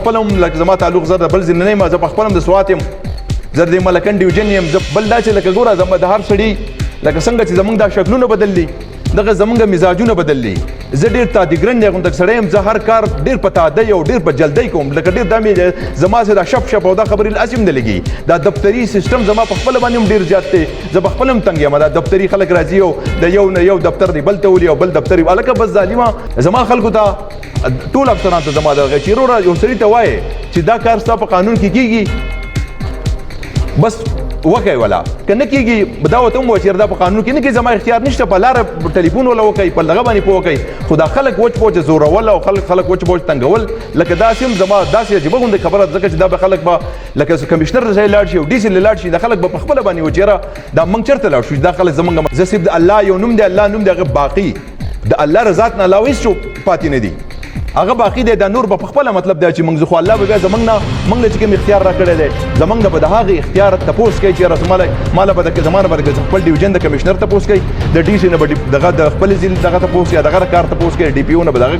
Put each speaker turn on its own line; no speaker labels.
خپلم لکه زما تعلق زه د بل ځای نه یم، زه په خپلم د سوات یم، زه د ملکن ډیوژن یم. زه بل دا چې لکه ګوره زما د هر سړي لکه څنګه چې زمونږ دا شکلونه بدل دي دغه زمونږ مزاجونه بدل دي. زه ډېر تادیګرن غوندک سړی یم، زه هر کار ډېر په تادۍ او ډېر په جلدۍ کوم. لکه ډېر دا مې زما سره دا شپ شپ او دا خبرې لاسې هم نه لګي. دا دفتري سیسټم زما په خپله باندې هم ډېر زیات دی. زه په خپله هم تنګ یم. دا دفتري خلک راځي او د یو نه یو دفتر دی بل ته ولي او بل دفتر هلکه بس ظالمه زما خلکو ته ټول افسران ته زما دغه چې وروره یو سړي ته وایې چې دا کار ستا په قانون کې کېږي بس وکئ ولا که نه کېږي دا ورته هم ووایه چې دا په قانون کې نه کېږي، زما اختیار نشته، په لاره ټلیفون ولا وکئ، په دغه باندې پوه وکئ. خو دا خلک وچ پوچ زورول او خلک وچ پوچ تنګول لکه داسې هم زما داسې عجیبه غوندې خبره ځکه چې دا به خلک به لکه کمشنر ته لاړ شي او ډي سي لاړ شي، دا خلک به په خپله باندې وایي چې یاره دا موږ چېرته لاړ شو. دا خلک زموږ زه صرف د الله یو نوم دی، الله نوم دی هغه باقي د الله رضات نه علاوه هېڅ پاتې نه دي، هغه باقي دی. دا نور به په خپله مطلب دی چې موږ خو الله به بیا زموږ نه موږ له چې کوم اختیار راکړی دی زموږ نه به د هغې اختیار تپوس کوي چې یاره ماله به زما نه به خپل ډیوژن د کمشنر تپوس کوي، د ډي سي نه به دغه د خپل ضلع دغه تپوس یا دغه کار تپوس کوي، ډي پي او نه به دغه